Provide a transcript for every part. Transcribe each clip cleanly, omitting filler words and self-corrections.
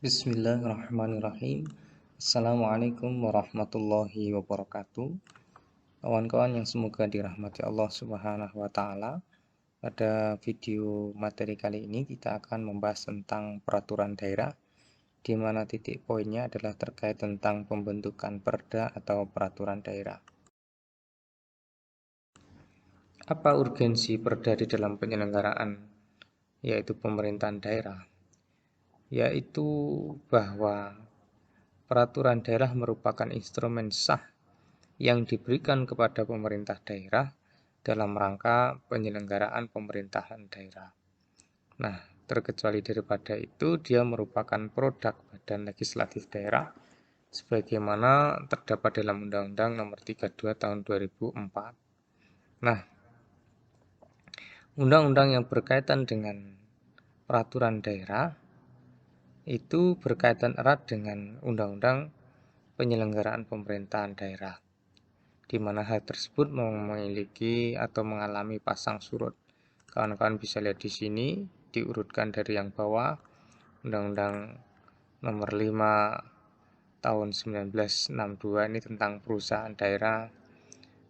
Bismillahirrahmanirrahim. Assalamualaikum warahmatullahi wabarakatuh. Kawan-kawan yang semoga dirahmati Allah Subhanahu wa Ta'ala. Pada video materi kali ini kita akan membahas tentang peraturan daerah, di mana titik poinnya adalah terkait tentang pembentukan perda atau peraturan daerah. Apa urgensi perda di dalam penyelenggaraan, yaitu pemerintahan daerah? Yaitu bahwa peraturan daerah merupakan instrumen sah yang diberikan kepada pemerintah daerah dalam rangka penyelenggaraan pemerintahan daerah. Nah, terkecuali daripada itu, dia merupakan produk badan legislatif daerah sebagaimana terdapat dalam Undang-Undang Nomor 32 Tahun 2004. Nah, undang-undang yang berkaitan dengan peraturan daerah itu berkaitan erat dengan undang-undang penyelenggaraan pemerintahan daerah, di mana hal tersebut memiliki atau mengalami pasang surut. Kawan-kawan bisa lihat di sini diurutkan dari yang bawah, Undang-Undang Nomor 5 Tahun 1962 ini tentang perusahaan daerah,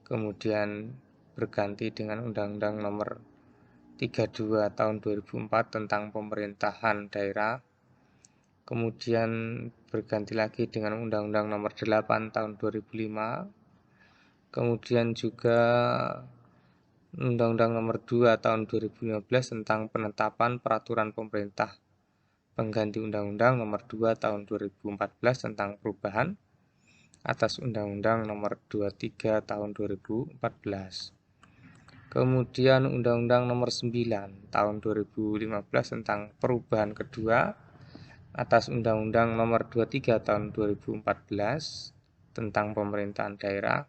kemudian berganti dengan Undang-Undang Nomor 32 Tahun 2004 tentang pemerintahan daerah, kemudian berganti lagi dengan Undang-Undang Nomor 8 Tahun 2005, kemudian juga Undang-Undang Nomor 2 Tahun 2015 tentang penetapan peraturan pemerintah pengganti Undang-Undang Nomor 2 Tahun 2014 tentang perubahan atas Undang-Undang Nomor 23 Tahun 2014. Kemudian Undang-Undang Nomor 9 Tahun 2015 tentang perubahan kedua atas Undang-Undang Nomor 23 Tahun 2014 tentang pemerintahan daerah.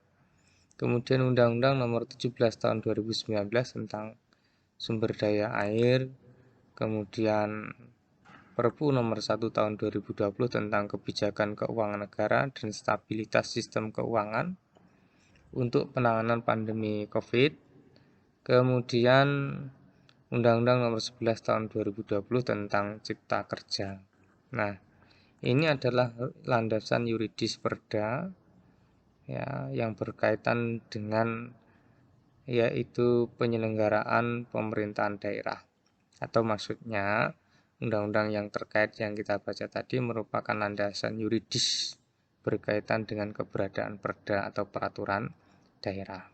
Kemudian Undang-Undang Nomor 17 Tahun 2019 tentang sumber daya air. Kemudian Perpu Nomor 1 Tahun 2020 tentang kebijakan keuangan negara dan stabilitas sistem keuangan untuk penanganan pandemi COVID. Kemudian Undang-Undang Nomor 11 Tahun 2020 tentang Cipta Kerja. Nah, ini adalah landasan yuridis perda ya, yang berkaitan dengan yaitu penyelenggaraan pemerintahan daerah, atau maksudnya undang-undang yang terkait yang kita baca tadi merupakan landasan yuridis berkaitan dengan keberadaan perda atau peraturan daerah.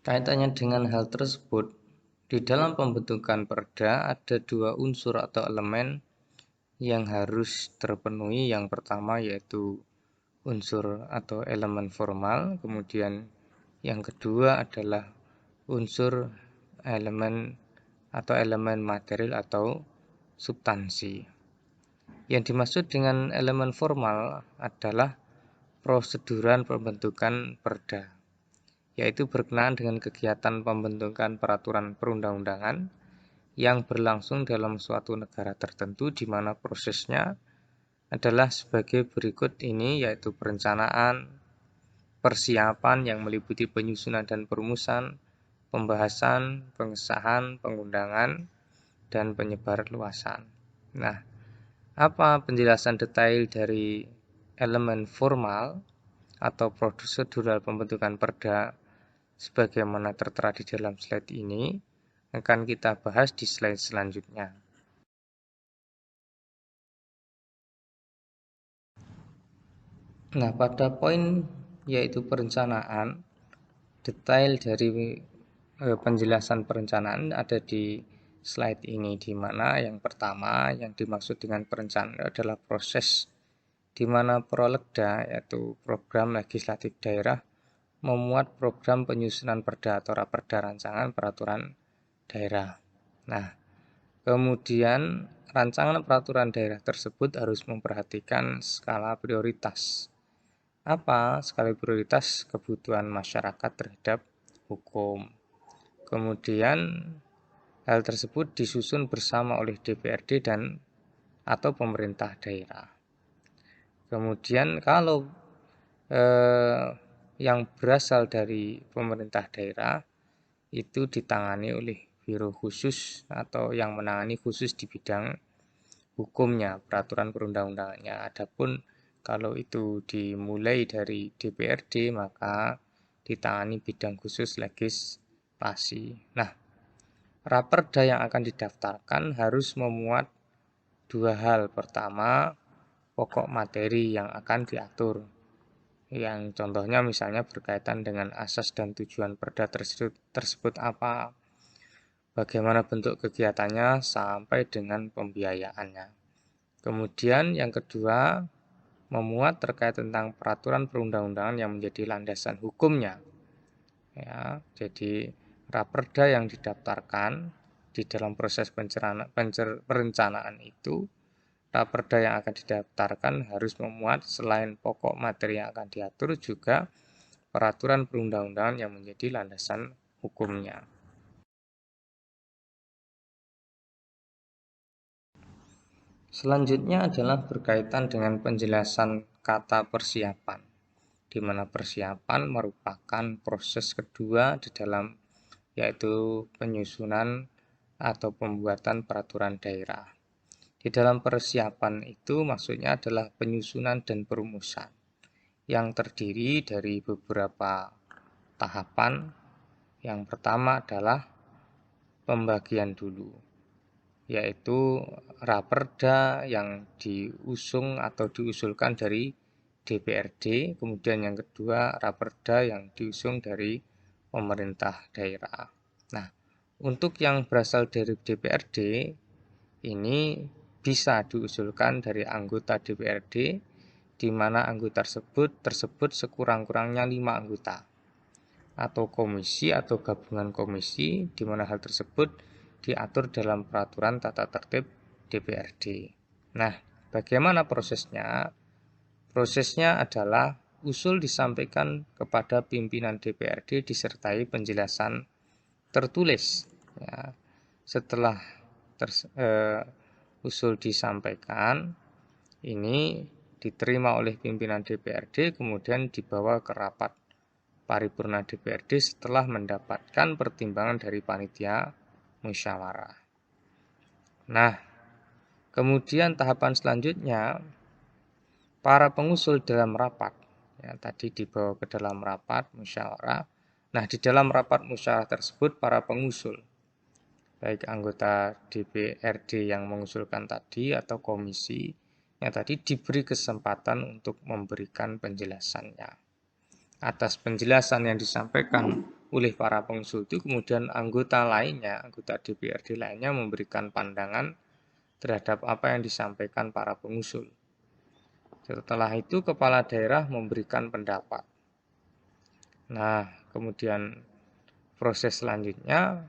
Kaitannya dengan hal tersebut, di dalam pembentukan perda ada dua unsur atau elemen yang harus terpenuhi. Yang pertama yaitu unsur atau elemen formal, kemudian yang kedua adalah unsur elemen atau elemen material atau substansi. Yang dimaksud dengan elemen formal adalah proseduran pembentukan perda, yaitu berkenaan dengan kegiatan pembentukan peraturan perundang-undangan yang berlangsung dalam suatu negara tertentu, di mana prosesnya adalah sebagai berikut ini, yaitu perencanaan, persiapan yang meliputi penyusunan dan perumusan, pembahasan, pengesahan, pengundangan, dan penyebarluasan. Nah, apa penjelasan detail dari elemen formal atau prosedural pembentukan perda sebagaimana tertera di dalam slide ini akan kita bahas di slide selanjutnya. Nah, pada poin yaitu perencanaan, detail dari penjelasan perencanaan ada di slide ini, di mana yang pertama yang dimaksud dengan perencanaan adalah proses di mana Prolegda, yaitu program legislatif daerah, memuat program penyusunan perda atau raperda rancangan peraturan daerah. Nah, kemudian rancangan peraturan daerah tersebut harus memperhatikan skala prioritas. Apa skala prioritas? Kebutuhan masyarakat terhadap hukum. Kemudian hal tersebut disusun bersama oleh DPRD dan atau pemerintah daerah. Kemudian kalau yang berasal dari pemerintah daerah itu ditangani oleh biro khusus atau yang menangani khusus di bidang hukumnya, peraturan perundang-undangannya. Adapun kalau itu dimulai dari DPRD, maka ditangani bidang khusus legislasi. Nah, raperda yang akan didaftarkan harus memuat dua hal. Pertama, pokok materi yang akan diatur. Yang contohnya misalnya berkaitan dengan asas dan tujuan perda tersebut apa, bagaimana bentuk kegiatannya, sampai dengan pembiayaannya. Kemudian yang kedua, memuat terkait tentang peraturan perundang-undangan yang menjadi landasan hukumnya. Ya, jadi raperda yang didaftarkan di dalam proses perencanaan itu, raperda yang akan didaftarkan harus memuat selain pokok materi yang akan diatur juga peraturan perundang-undangan yang menjadi landasan hukumnya. Selanjutnya adalah berkaitan dengan penjelasan kata persiapan, di mana persiapan merupakan proses kedua di dalam yaitu penyusunan atau pembuatan peraturan daerah. Di dalam persiapan itu maksudnya adalah penyusunan dan perumusan yang terdiri dari beberapa tahapan. Yang pertama adalah pembagian dulu, yaitu raperda yang diusung atau diusulkan dari DPRD, kemudian yang kedua raperda yang diusung dari pemerintah daerah. Nah, untuk yang berasal dari DPRD ini bisa diusulkan dari anggota DPRD, di mana anggota tersebut sekurang-kurangnya 5 anggota, atau komisi atau gabungan komisi, di mana hal tersebut diatur dalam peraturan tata tertib DPRD. Nah, bagaimana prosesnya? Prosesnya adalah usul disampaikan kepada pimpinan DPRD disertai penjelasan tertulis. Ya, setelah usul disampaikan, ini diterima oleh pimpinan DPRD, kemudian dibawa ke rapat paripurna DPRD setelah mendapatkan pertimbangan dari panitia musyawarah. Nah, kemudian tahapan selanjutnya, para pengusul dalam rapat, ya, tadi dibawa ke dalam rapat musyawarah. Nah, di dalam rapat musyawarah tersebut, para pengusul, baik anggota DPRD yang mengusulkan tadi atau komisi yang tadi, diberi kesempatan untuk memberikan penjelasannya. Atas penjelasan yang disampaikan oleh para pengusul itu, kemudian anggota DPRD lainnya memberikan pandangan terhadap apa yang disampaikan para pengusul. Setelah itu kepala daerah memberikan pendapat. Nah, kemudian proses selanjutnya,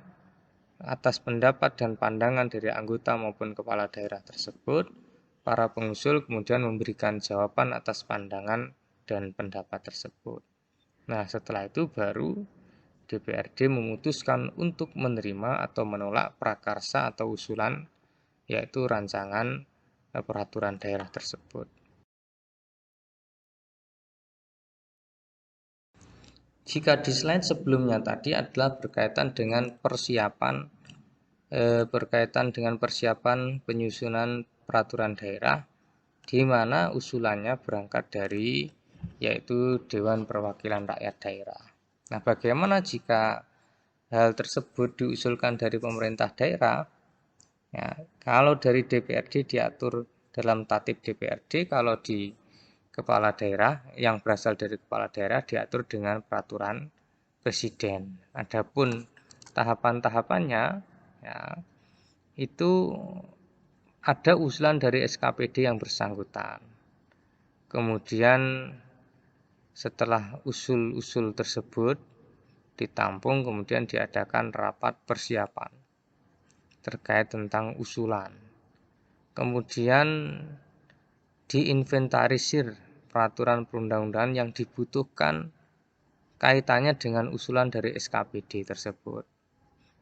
atas pendapat dan pandangan dari anggota maupun kepala daerah tersebut, para pengusul kemudian memberikan jawaban atas pandangan dan pendapat tersebut. Nah, setelah itu baru DPRD memutuskan untuk menerima atau menolak prakarsa atau usulan, yaitu rancangan peraturan daerah tersebut. Jika di slide sebelumnya tadi adalah berkaitan dengan persiapan penyusunan peraturan daerah, di mana usulannya berangkat dari yaitu Dewan Perwakilan Rakyat Daerah. Nah, bagaimana jika hal tersebut diusulkan dari pemerintah daerah? Ya, kalau dari DPRD diatur dalam tatib DPRD, kalau di kepala daerah yang berasal dari kepala daerah diatur dengan peraturan presiden. Adapun tahapan-tahapannya, ya, itu ada usulan dari SKPD yang bersangkutan. Kemudian setelah usul-usul tersebut ditampung, kemudian diadakan rapat persiapan terkait tentang usulan. Kemudian diinventarisir peraturan perundang-undangan yang dibutuhkan kaitannya dengan usulan dari SKPD tersebut.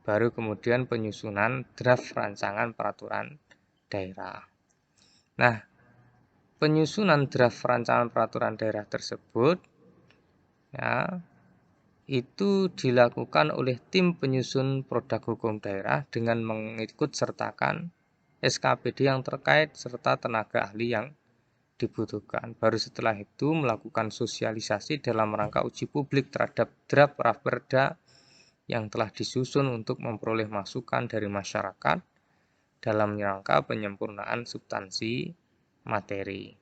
Baru kemudian penyusunan draft rancangan peraturan daerah. Nah, penyusunan draft rancangan peraturan daerah tersebut, ya, itu dilakukan oleh tim penyusun produk hukum daerah dengan mengikut sertakan SKPD yang terkait, serta tenaga ahli yang dibutuhkan. Baru setelah itu melakukan sosialisasi dalam rangka uji publik terhadap draft Raperda yang telah disusun untuk memperoleh masukan dari masyarakat dalam rangka penyempurnaan substansi materi.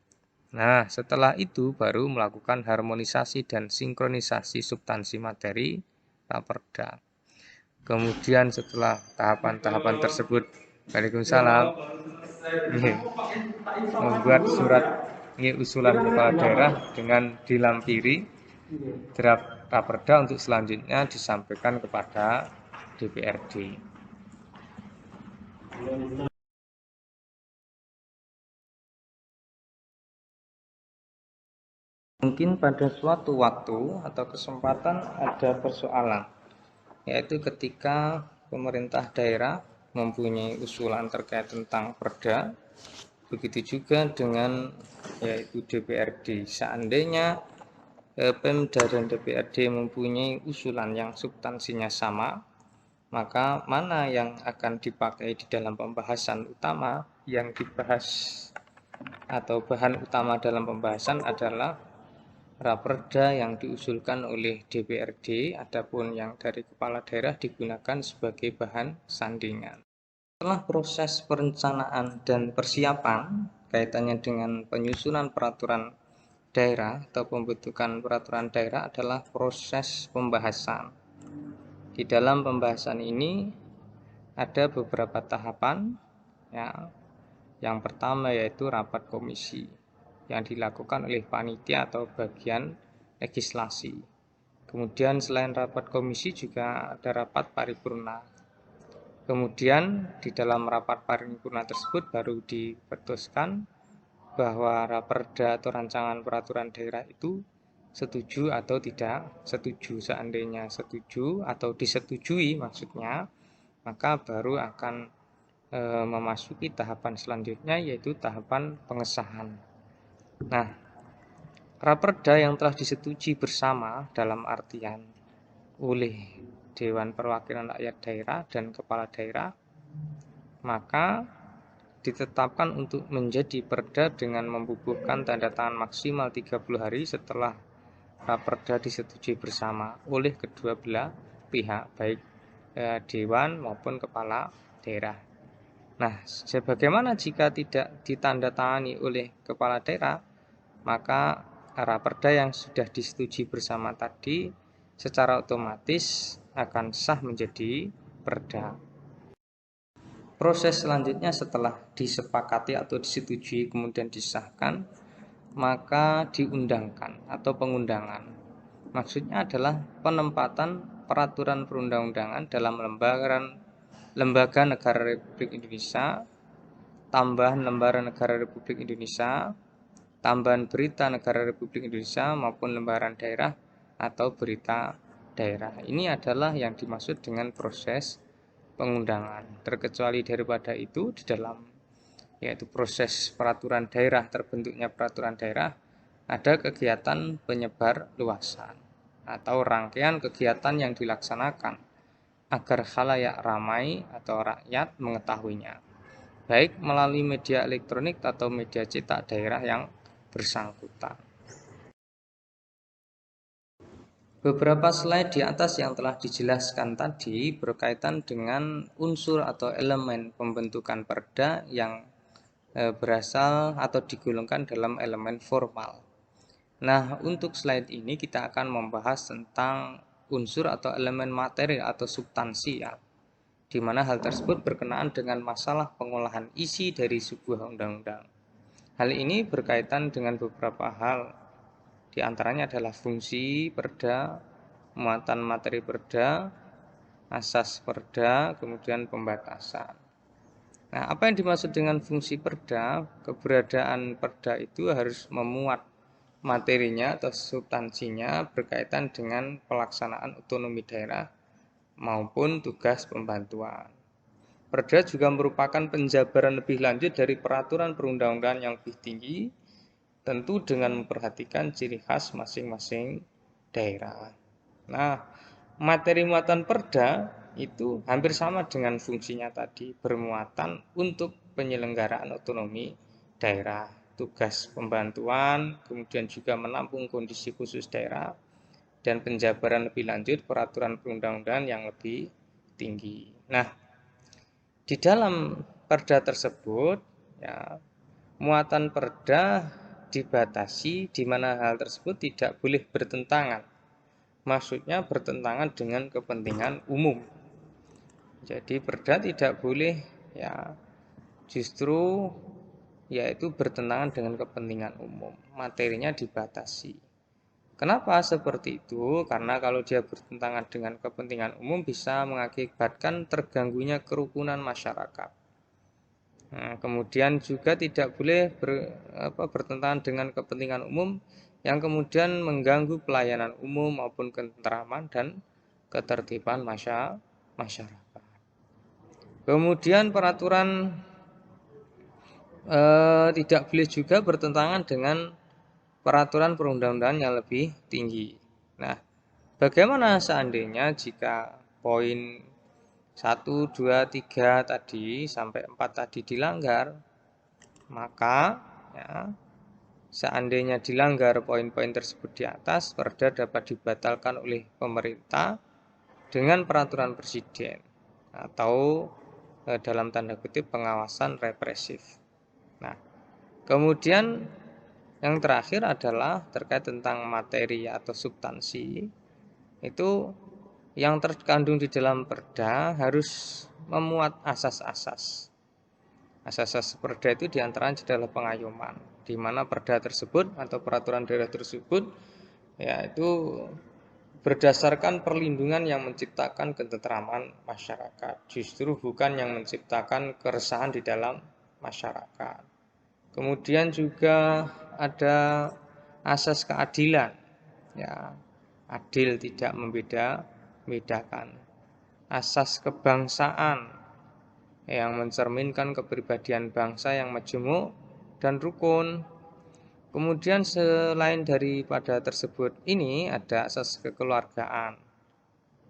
Nah, setelah itu baru melakukan harmonisasi dan sinkronisasi substansi materi Raperda. Kemudian setelah tahapan-tahapan tersebut, Waalaikumsalam, membuat surat usulan kepala daerah dengan dilampiri draft Raperda untuk selanjutnya disampaikan kepada DPRD. Mungkin pada suatu waktu atau kesempatan ada persoalan, yaitu ketika pemerintah daerah mempunyai usulan terkait tentang perda, begitu juga dengan yaitu DPRD. Seandainya Pemda dan DPRD mempunyai usulan yang substansinya sama, maka mana yang akan dipakai di dalam pembahasan utama? Yang dibahas atau bahan utama dalam pembahasan adalah Raperda yang diusulkan oleh DPRD, adapun yang dari kepala daerah digunakan sebagai bahan sandingan. Setelah proses perencanaan dan persiapan kaitannya dengan penyusunan peraturan daerah atau pembentukan peraturan daerah adalah proses pembahasan. Di dalam pembahasan ini ada beberapa tahapan, ya. Yang pertama yaitu rapat komisi yang dilakukan oleh panitia atau bagian legislasi. Kemudian selain rapat komisi juga ada rapat paripurna. Kemudian di dalam rapat paripurna tersebut baru diputuskan bahwa Raperda atau rancangan peraturan daerah itu setuju atau tidak setuju. Seandainya setuju atau disetujui maksudnya, maka baru akan memasuki tahapan selanjutnya, yaitu tahapan pengesahan. Nah, Raperda yang telah disetujui bersama dalam artian oleh Dewan Perwakilan Rakyat Daerah dan Kepala Daerah, maka ditetapkan untuk menjadi perda dengan membubuhkan tanda tangan maksimal 30 hari setelah Raperda disetujui bersama oleh kedua belah pihak, baik Dewan maupun Kepala Daerah. Nah, sebagaimana jika tidak ditandatangani oleh Kepala Daerah, maka Raperda yang sudah disetujui bersama tadi secara otomatis akan sah menjadi perda. Proses selanjutnya setelah disepakati atau disetujui kemudian disahkan, maka diundangkan atau pengundangan. Maksudnya adalah penempatan peraturan perundang-undangan dalam lembaga negara Republik Indonesia, tambahan lembaran negara Republik Indonesia, tambahan berita negara Republik Indonesia maupun lembaran daerah atau berita daerah. Ini adalah yang dimaksud dengan proses pengundangan. Terkecuali daripada itu, di dalam yaitu proses peraturan daerah, terbentuknya peraturan daerah, ada kegiatan penyebar luasan atau rangkaian kegiatan yang dilaksanakan agar khalayak ramai atau rakyat mengetahuinya, baik melalui media elektronik atau media cetak daerah yang bersangkutan. Beberapa slide di atas yang telah dijelaskan tadi berkaitan dengan unsur atau elemen pembentukan perda yang berasal atau digolongkan dalam elemen formal. Nah, untuk slide ini kita akan membahas tentang unsur atau elemen materi atau substansi, ya, di mana hal tersebut berkenaan dengan masalah pengolahan isi dari sebuah undang-undang. Hal ini berkaitan dengan beberapa hal, di antaranya adalah fungsi perda, muatan materi perda, asas perda, kemudian pembatasan. Nah, apa yang dimaksud dengan fungsi perda? Keberadaan perda itu harus memuat materinya atau substansinya berkaitan dengan pelaksanaan otonomi daerah maupun tugas pembantuan. Perda juga merupakan penjabaran lebih lanjut dari peraturan perundang-undangan yang lebih tinggi, tentu dengan memperhatikan ciri khas masing-masing daerah. Nah, materi muatan perda itu hampir sama dengan fungsinya tadi, bermuatan untuk penyelenggaraan otonomi daerah, tugas pembantuan, kemudian juga menampung kondisi khusus daerah, dan penjabaran lebih lanjut peraturan perundang-undangan yang lebih tinggi. Nah, di dalam perda tersebut, ya, muatan perda dibatasi di mana hal tersebut tidak boleh bertentangan. Maksudnya bertentangan dengan kepentingan umum. Jadi perda tidak boleh ya justru yaitu bertentangan dengan kepentingan umum. Materinya dibatasi. Kenapa seperti itu? Karena kalau dia bertentangan dengan kepentingan umum bisa mengakibatkan terganggunya kerukunan masyarakat. Nah, kemudian juga tidak boleh bertentangan dengan kepentingan umum yang kemudian mengganggu pelayanan umum maupun ketentraman dan ketertiban masyarakat. Kemudian peraturan tidak boleh juga bertentangan dengan peraturan perundang-undangan yang lebih tinggi. Nah, bagaimana seandainya jika poin 1, 2, 3 tadi sampai 4 tadi dilanggar? Maka ya, seandainya dilanggar poin-poin tersebut di atas, perda dapat dibatalkan oleh pemerintah dengan peraturan presiden atau dalam tanda kutip pengawasan represif. Nah, kemudian yang terakhir adalah terkait tentang materi atau substansi. Itu yang terkandung di dalam perda harus memuat asas-asas. Asas-asas perda itu diantaranya adalah pengayoman, di mana perda tersebut atau peraturan daerah tersebut yaitu berdasarkan perlindungan yang menciptakan ketentraman masyarakat, justru bukan yang menciptakan keresahan di dalam masyarakat. Kemudian juga ada asas keadilan, ya, adil tidak membedakan. Asas kebangsaan yang mencerminkan kepribadian bangsa yang majemuk dan rukun. Kemudian selain daripada tersebut ini ada asas kekeluargaan,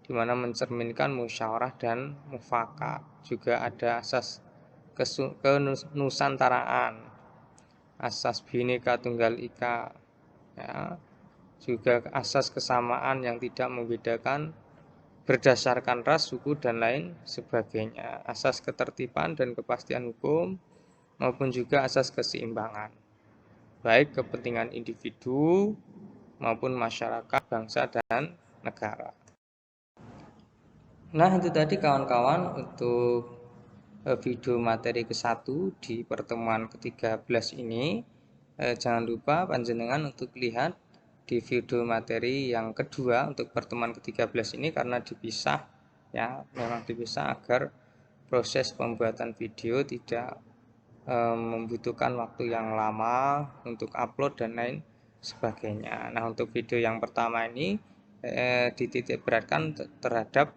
di mana mencerminkan musyawarah dan mufakat. Juga ada asas kenusantaraan, asas Bhinneka Tunggal Ika, ya, juga asas kesamaan yang tidak membedakan berdasarkan ras, suku, dan lain sebagainya, asas ketertiban dan kepastian hukum, maupun juga asas keseimbangan, baik kepentingan individu maupun masyarakat, bangsa, dan negara. Nah, itu tadi kawan-kawan untuk video materi ke-1 di pertemuan ke-13 ini. Jangan lupa panjenengan untuk lihat di video materi yang kedua untuk pertemuan ke-13 ini karena dipisah, ya, memang dipisah agar proses pembuatan video tidak membutuhkan waktu yang lama untuk upload dan lain sebagainya. Nah, untuk video yang pertama ini dititik beratkan terhadap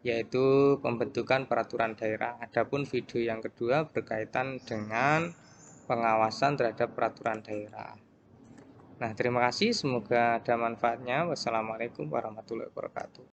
yaitu pembentukan peraturan daerah. Adapun video yang kedua berkaitan dengan pengawasan terhadap peraturan daerah. Nah, terima kasih, semoga ada manfaatnya. Wassalamualaikum warahmatullahi wabarakatuh.